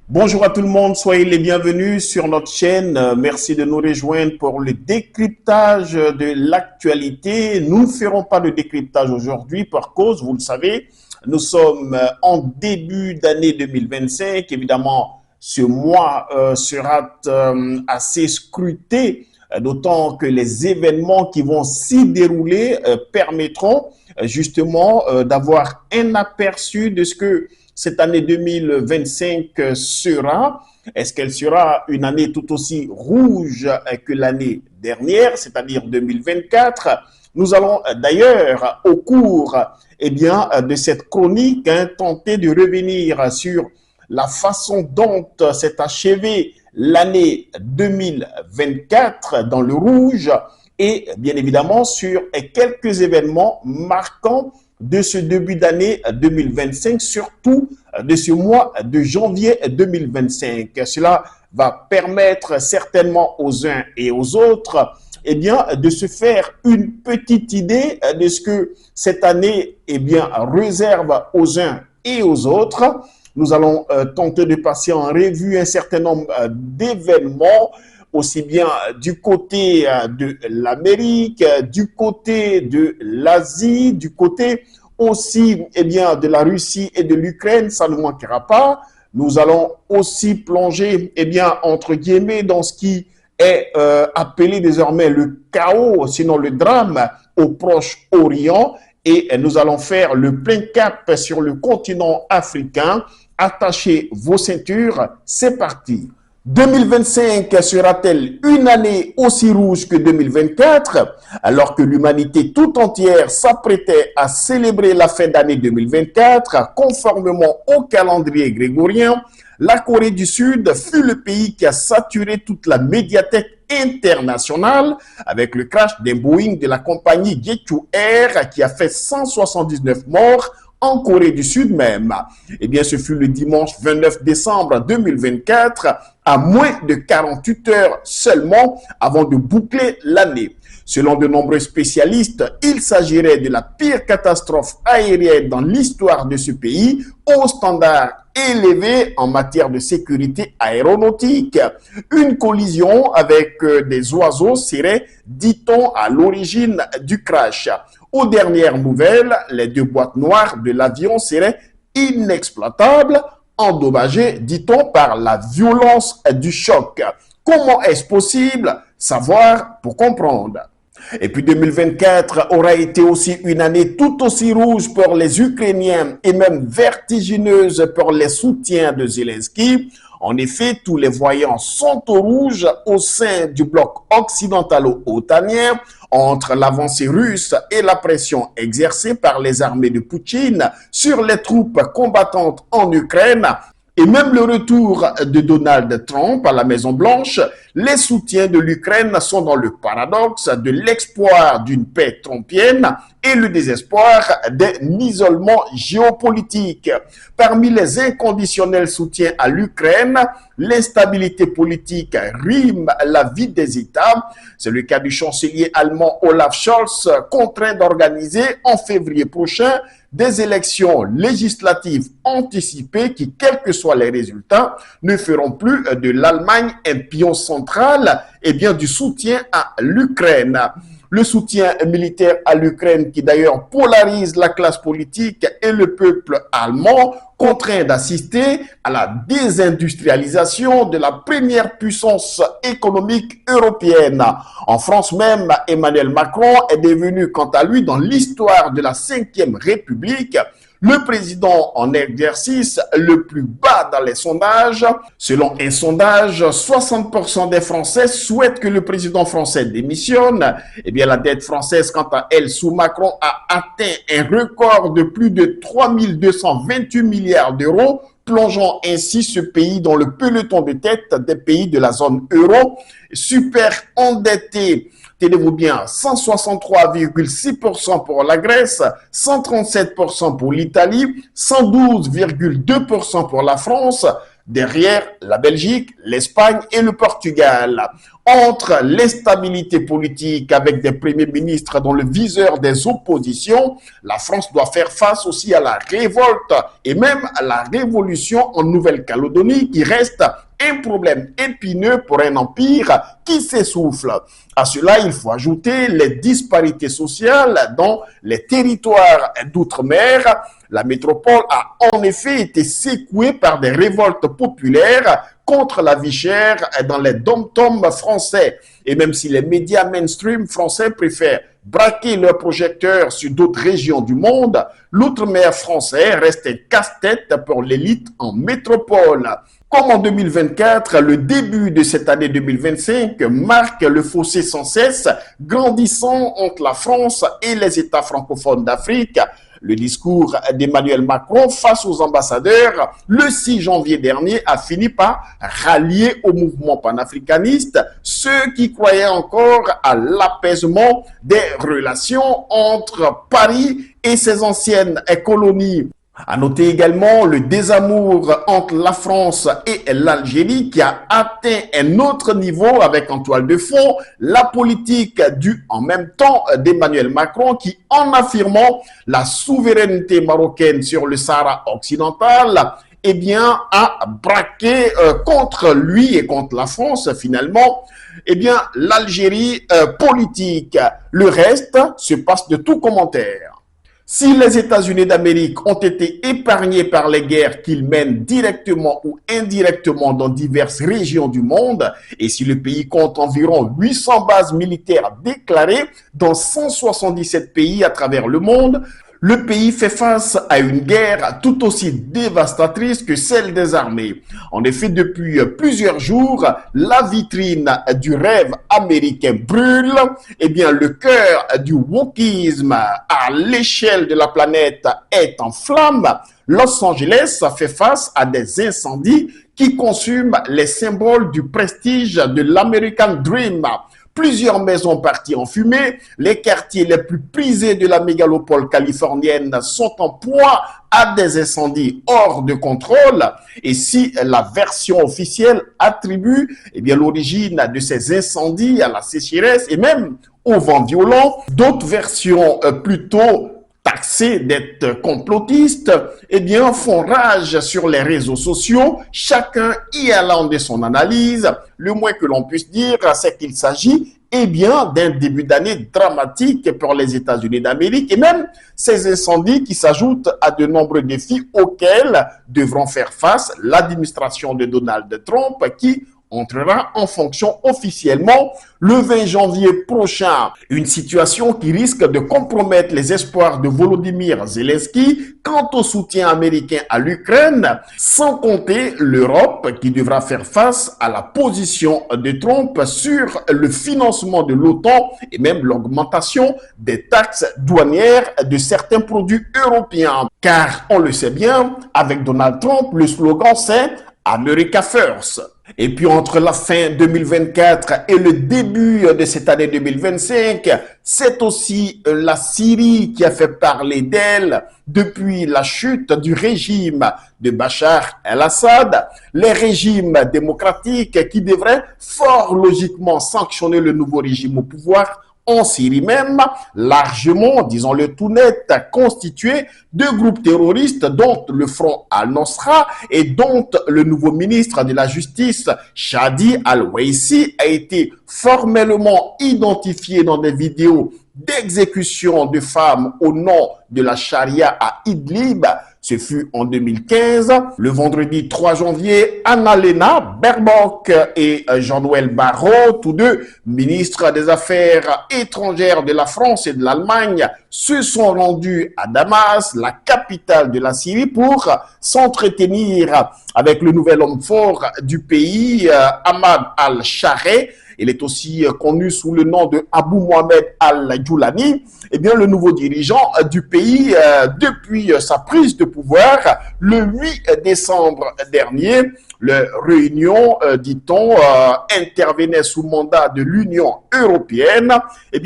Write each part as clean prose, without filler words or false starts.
Bonjour à tout le monde, soyez les bienvenus sur notre chaîne. Merci de nous rejoindre pour le décryptage de l'actualité. Nous ne ferons pas de décryptage aujourd'hui par cause, vous le savez, nous sommes en début d'année 2025. Évidemment, ce mois sera assez scruté, d'autant que les événements qui vont s'y dérouler permettront justement d'avoir un aperçu de ce que cette année 2025 sera. Est-ce qu'elle sera une année tout aussi rouge que l'année dernière, c'est-à-dire 2024? Nous allons d'ailleurs, au cours de cette chronique, tenter de revenir sur la façon dont s'est achevée l'année 2024 dans le rouge et bien évidemment sur quelques événements marquants de ce début d'année 2025, surtout de ce mois de janvier 2025. Cela va permettre certainement aux uns et aux autres de se faire une petite idée de ce que cette année réserve aux uns et aux autres. Nous allons tenter de passer en revue un certain nombre d'événements, aussi bien du côté de l'Amérique, du côté de l'Asie, du côté aussi de la Russie et de l'Ukraine, ça ne manquera pas. Nous allons aussi plonger entre guillemets dans ce qui est appelé désormais le chaos, sinon le drame au Proche-Orient, et nous allons faire le plein cap sur le continent africain. Attachez vos ceintures, c'est parti. 2025 sera-t-elle une année aussi rouge que 2024? Alors que l'humanité tout entière s'apprêtait à célébrer la fin d'année 2024 conformément au calendrier grégorien, la Corée du Sud fut le pays qui a saturé toute la médiathèque internationale avec le crash d'un Boeing de la compagnie Jeju Air qui a fait 179 morts en Corée du Sud même. Ce fut le dimanche 29 décembre 2024, à moins de 48 heures seulement avant de boucler l'année. Selon de nombreux spécialistes, il s'agirait de la pire catastrophe aérienne dans l'histoire de ce pays, au standard élevé en matière de sécurité aéronautique. Une collision avec des oiseaux serait, dit-on, à l'origine du crash. Aux dernières nouvelles, les deux boîtes noires de l'avion seraient inexploitables, endommagées, dit-on, par la violence du choc. Comment est-ce possible? Savoir pour comprendre. Et puis 2024 aura été aussi une année tout aussi rouge pour les Ukrainiens et même vertigineuse pour les soutiens de Zelensky. En effet, tous les voyants sont au rouge au sein du bloc occidentalo-otanien entre l'avancée russe et la pression exercée par les armées de Poutine sur les troupes combattantes en Ukraine. Et même le retour de Donald Trump à la Maison-Blanche, les soutiens de l'Ukraine sont dans le paradoxe de l'espoir d'une paix trumpienne et le désespoir d'un isolement géopolitique. Parmi les inconditionnels soutiens à l'Ukraine, l'instabilité politique rime la vie des États. C'est le cas du chancelier allemand Olaf Scholz, contraint d'organiser en février prochain des élections législatives anticipées qui, quels que soient les résultats, ne feront plus de l'Allemagne un pion central du soutien à l'Ukraine. Le soutien militaire à l'Ukraine qui d'ailleurs polarise la classe politique et le peuple allemand, contraint d'assister à la désindustrialisation de la première puissance économique européenne. En France même, Emmanuel Macron est devenu quant à lui dans l'histoire de la Ve République le président en exercice le plus bas dans les sondages. Selon un sondage, 60% des Français souhaitent que le président français démissionne. La dette française, quant à elle, sous Macron, a atteint un record de plus de 3 228 milliards d'euros, plongeant ainsi ce pays dans le peloton de tête des pays de la zone euro, super endetté. Tenez-vous bien, 163,6% pour la Grèce, 137% pour l'Italie, 112,2% pour la France, derrière la Belgique, l'Espagne et le Portugal. Entre l'instabilité politique avec des premiers ministres dans le viseur des oppositions, la France doit faire face aussi à la révolte et même à la révolution en Nouvelle-Calédonie qui reste un problème épineux pour un empire qui s'essouffle. À cela, il faut ajouter les disparités sociales dans les territoires d'outre-mer. La métropole a en effet été secouée par des révoltes populaires contre la vie chère dans les dom-toms français. Et même si les médias mainstream français préfèrent braquer leurs projecteurs sur d'autres régions du monde, l'outre-mer français reste un casse-tête pour l'élite en métropole. Comme en 2024, le début de cette année 2025 marque le fossé sans cesse grandissant entre la France et les États francophones d'Afrique. Le discours d'Emmanuel Macron face aux ambassadeurs le 6 janvier dernier a fini par rallier au mouvement panafricaniste ceux qui croyaient encore à l'apaisement des relations entre Paris et ses anciennes colonies. À noter également le désamour entre la France et l'Algérie qui a atteint un autre niveau avec en toile de fond la politique du en même temps d'Emmanuel Macron qui, en affirmant la souveraineté marocaine sur le Sahara occidental, eh bien, a braqué contre lui et contre la France finalement, eh bien, l'Algérie politique. Le reste se passe de tout commentaire. Si les États-Unis d'Amérique ont été épargnés par les guerres qu'ils mènent directement ou indirectement dans diverses régions du monde, et si le pays compte environ 800 bases militaires déclarées dans 177 pays à travers le monde, le pays fait face à une guerre tout aussi dévastatrice que celle des armées. En effet, depuis plusieurs jours, la vitrine du rêve américain brûle. Eh bien, le cœur du wokisme à l'échelle de la planète est en flammes. Los Angeles fait face à des incendies qui consument les symboles du prestige de l'American Dream. Plusieurs maisons parties en fumée, les quartiers les plus prisés de la mégalopole californienne sont en proie à des incendies hors de contrôle. Et si la version officielle attribue l'origine de ces incendies à la sécheresse et même au vent violent, d'autres versions plutôt taxés d'être complotistes, font rage sur les réseaux sociaux, chacun y allant de son analyse. Le moins que l'on puisse dire, c'est qu'il s'agit d'un début d'année dramatique pour les États-Unis d'Amérique et même ces incendies qui s'ajoutent à de nombreux défis auxquels devront faire face l'administration de Donald Trump qui entrera en fonction officiellement le 20 janvier prochain. Une situation qui risque de compromettre les espoirs de Volodymyr Zelensky quant au soutien américain à l'Ukraine, sans compter l'Europe qui devra faire face à la position de Trump sur le financement de l'OTAN et même l'augmentation des taxes douanières de certains produits européens. Car on le sait bien, avec Donald Trump, le slogan c'est America First. Et puis entre la fin 2024 et le début de cette année 2025, c'est aussi la Syrie qui a fait parler d'elle depuis la chute du régime de Bachar el-Assad, les régimes démocratiques qui devraient fort logiquement sanctionner le nouveau régime au pouvoir en Syrie même, largement, disons-le tout net, constitué de groupes terroristes dont le Front al-Nosra et dont le nouveau ministre de la Justice, Shadi al-Waisi, a été formellement identifié dans des vidéos d'exécution de femmes au nom de la charia à Idlib. Ce fut en 2015. Le vendredi 3 janvier, Annalena Baerbock et Jean-Noël Barrot, tous deux ministres des Affaires étrangères de la France et de l'Allemagne, se sont rendus à Damas, la capitale de la Syrie, pour s'entretenir avec le nouvel homme fort du pays, Ahmad al-Shareh. Il est aussi connu sous le nom de Abou Mohamed al-Joulani. Le nouveau dirigeant du pays, depuis sa prise de pouvoir le 8 décembre dernier, la réunion, dit-on, intervenait sous mandat de l'Union européenne.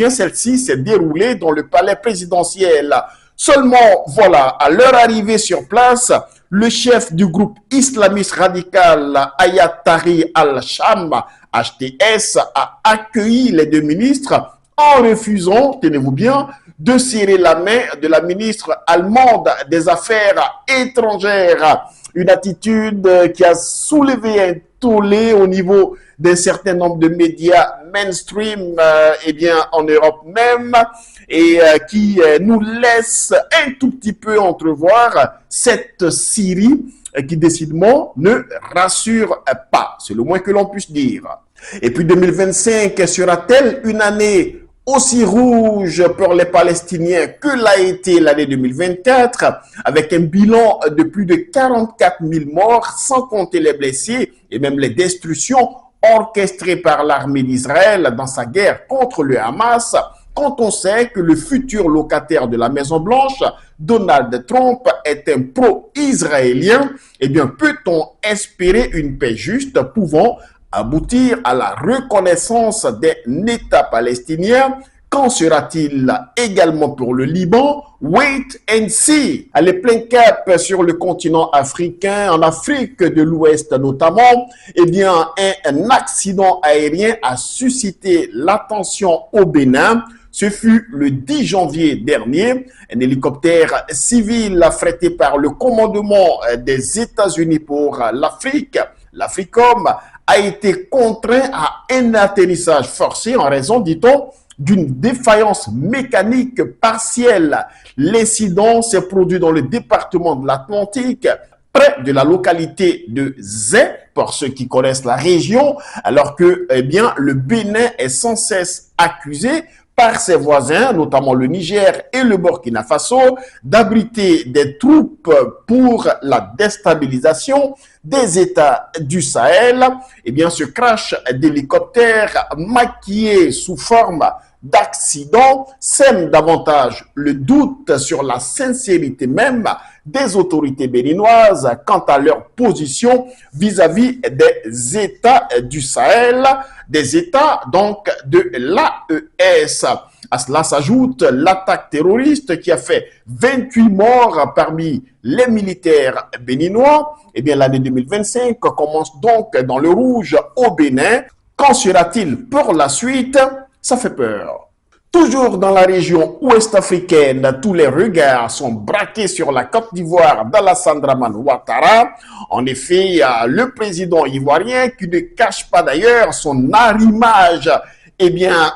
Celle-ci s'est déroulée dans le palais présidentiel. Seulement, voilà, à leur arrivée sur place, le chef du groupe islamiste radical Ayatollah al-Sham, HTS, a accueilli les deux ministres en refusant, tenez-vous bien, de serrer la main de la ministre allemande des Affaires étrangères. Une attitude qui a soulevé un tollé au niveau d'un certain nombre de médias mainstream en Europe même, et qui nous laisse un tout petit peu entrevoir cette Syrie qui décidément ne rassure pas, c'est le moins que l'on puisse dire. Et puis 2025 sera-t-elle une année aussi rouge pour les Palestiniens que l'a été l'année 2024, avec un bilan de plus de 44 000 morts, sans compter les blessés et même les destructions orchestrées par l'armée d'Israël dans sa guerre contre le Hamas, quand on sait que le futur locataire de la Maison-Blanche, Donald Trump, est un pro-israélien. Eh bien, peut-on espérer une paix juste pouvant aboutir à la reconnaissance d'un État palestinien? Qu'en sera-t-il également pour le Liban? Wait and see. Allez, plein cap sur le continent africain, en Afrique de l'Ouest notamment, eh bien, un accident aérien a suscité l'attention au Bénin. Ce fut le 10 janvier dernier. Un hélicoptère civil affrété par le commandement des États-Unis pour l'Afrique, l'Africom, a été contraint à un atterrissage forcé en raison, dit-on, d'une défaillance mécanique partielle. L'incident s'est produit dans le département de l'Atlantique, près de la localité de Zé, pour ceux qui connaissent la région, alors que le Bénin est sans cesse accusé par ses voisins, notamment le Niger et le Burkina Faso, d'abriter des troupes pour la déstabilisation des États du Sahel. Eh bien, ce crash d'hélicoptère maquillé sous forme d'accident sème davantage le doute sur la sincérité même des autorités béninoises quant à leur position vis-à-vis des États du Sahel, des États donc de l'AES. À cela s'ajoute l'attaque terroriste qui a fait 28 morts parmi les militaires béninois. Eh bien, l'année 2025 commence donc dans le rouge au Bénin. Qu'en sera-t-il pour la suite? Ça fait peur. Toujours dans la région ouest-africaine, tous les regards sont braqués sur la Côte d'Ivoire d'Alassane Dramane Ouattara. En effet, il y a le président ivoirien qui ne cache pas d'ailleurs son arrimage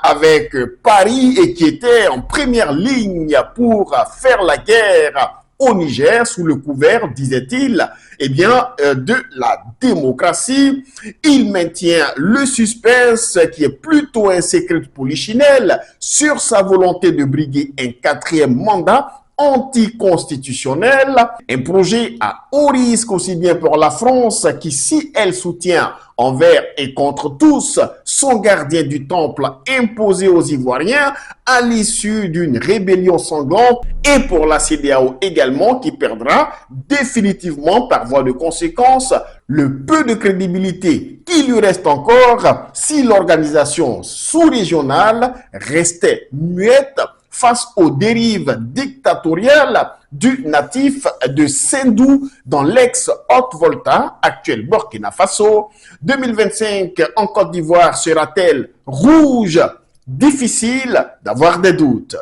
avec Paris et qui était en première ligne pour faire la guerre au Niger sous le couvert, disait-il, de la démocratie. Il maintient le suspense qui est plutôt un secret de polichinelle sur sa volonté de briguer un quatrième mandat anticonstitutionnel, un projet à haut risque aussi bien pour la France qui, si elle soutient envers et contre tous son gardien du temple imposé aux Ivoiriens à l'issue d'une rébellion sanglante, et pour la CEDEAO également qui perdra définitivement par voie de conséquence le peu de crédibilité qui lui reste encore si l'organisation sous-régionale restait muette face aux dérives dictatoriales du natif de Sendou dans l'ex-Haute-Volta, actuel Burkina Faso. 2025 en Côte d'Ivoire sera-t-elle rouge? Difficile d'avoir des doutes.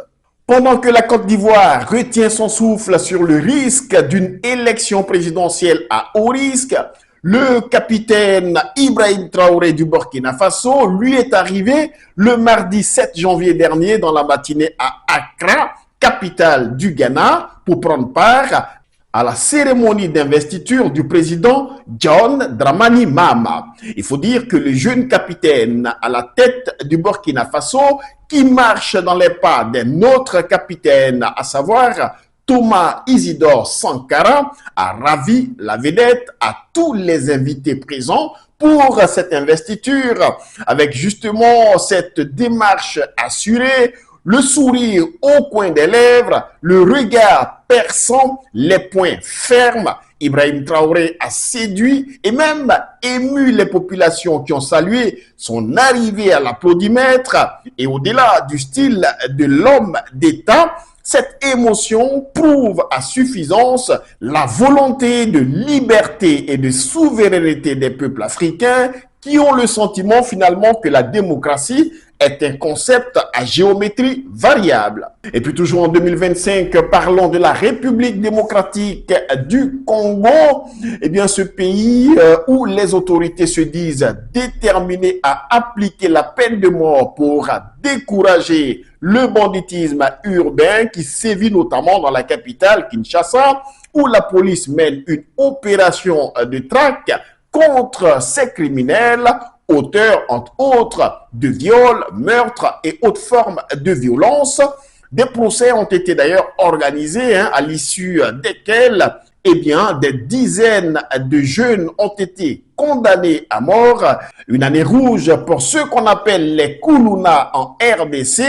Pendant que la Côte d'Ivoire retient son souffle sur le risque d'une élection présidentielle à haut risque, le capitaine Ibrahim Traoré du Burkina Faso, lui, est arrivé le mardi 7 janvier dernier dans la matinée à Accra, capitale du Ghana, pour prendre part à la cérémonie d'investiture du président John Dramani Mahama. Il faut dire que le jeune capitaine à la tête du Burkina Faso, qui marche dans les pas d'un autre capitaine, à savoir Thomas Isidore Sankara, a ravi la vedette à tous les invités présents pour cette investiture, avec justement cette démarche assurée, le sourire au coin des lèvres, le regard perçant, les poings fermes. Ibrahim Traoré a séduit et même ému les populations qui ont salué son arrivée à l'applaudimètre. Et au-delà du style de l'homme d'État, Cette émotion prouve à suffisance la volonté de liberté et de souveraineté des peuples africains qui ont le sentiment finalement que la démocratie est un concept à géométrie variable. Et puis toujours en 2025, parlons de la République démocratique du Congo. Eh bien, ce pays où les autorités se disent déterminées à appliquer la peine de mort pour décourager le banditisme urbain qui sévit notamment dans la capitale Kinshasa, où la police mène une opération de traque contre ces criminels, auteurs entre autres de viols, meurtres et autres formes de violence. Des procès ont été d'ailleurs organisés à l'issue desquels eh bien, des dizaines de jeunes ont été condamnés à mort. Une année rouge pour ceux qu'on appelle les Kuluna en RDC.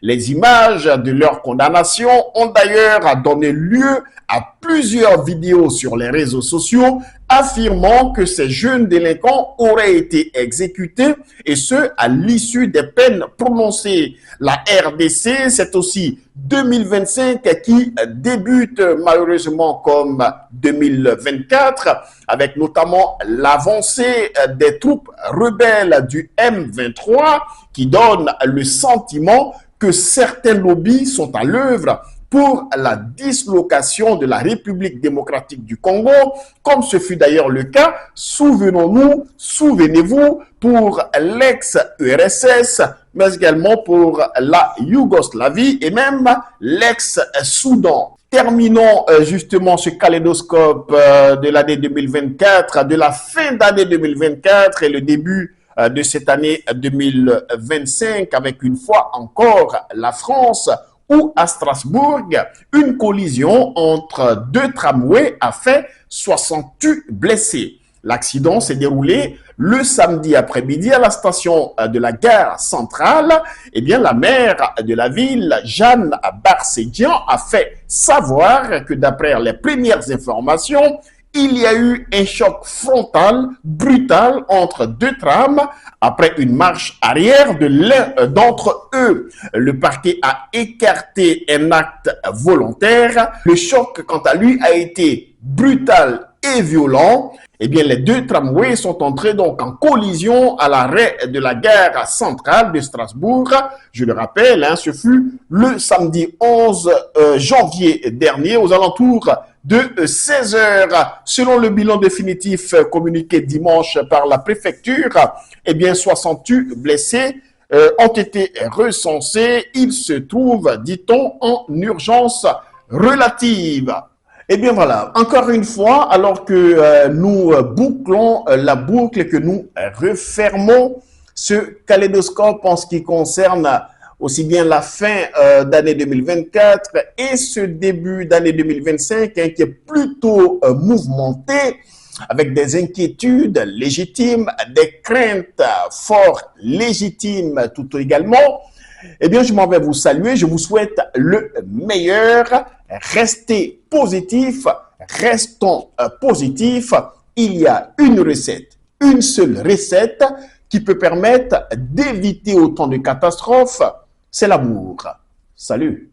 Les images de leur condamnation ont d'ailleurs donné lieu à plusieurs vidéos sur les réseaux sociaux affirmant que ces jeunes délinquants auraient été exécutés et ce, à l'issue des peines prononcées. La RDC, c'est aussi 2025 qui débute malheureusement comme 2024 avec notamment l'avancée des troupes rebelles du M23 qui donne le sentiment que certains lobbies sont à l'œuvre pour la dislocation de la République démocratique du Congo, comme ce fut d'ailleurs le cas, souvenons-nous, souvenez-vous, pour l'ex-URSS, mais également pour la Yougoslavie et même l'ex-Soudan. Terminons justement ce kaléidoscope de l'année 2024, de la fin d'année 2024 et le début de cette année 2025 avec une fois encore la France, où à Strasbourg, une collision entre deux tramways a fait 68 blessés. L'accident s'est déroulé le samedi après-midi à la station de la gare centrale. Eh bien, la maire de la ville, Jeanne Barsédian, a fait savoir que d'après les premières informations, il y a eu un choc frontal brutal entre deux trams après une marche arrière de l'un d'entre eux. Le parquet a écarté un acte volontaire. Le choc, quant à lui, a été brutal et violent. Eh bien, les deux tramways sont entrés donc en collision à l'arrêt de la gare centrale de Strasbourg. Je le rappelle, ce fut le samedi 11 janvier dernier aux alentours de 16 heures. Selon le bilan définitif communiqué dimanche par la préfecture, eh bien 68 blessés ont été recensés. Ils se trouvent, dit-on, en urgence relative. Eh bien voilà, encore une fois, alors que nous bouclons la boucle et que nous refermons ce kaléidoscope en ce qui concerne aussi bien la fin d'année 2024 et ce début d'année 2025 qui est plutôt mouvementé avec des inquiétudes légitimes, des craintes fort légitimes tout également. Eh bien, je m'en vais vous saluer. Je vous souhaite le meilleur. Restez positifs. Restons positifs. Il y a une recette, une seule recette qui peut permettre d'éviter autant de catastrophes. C'est l'amour. Salut.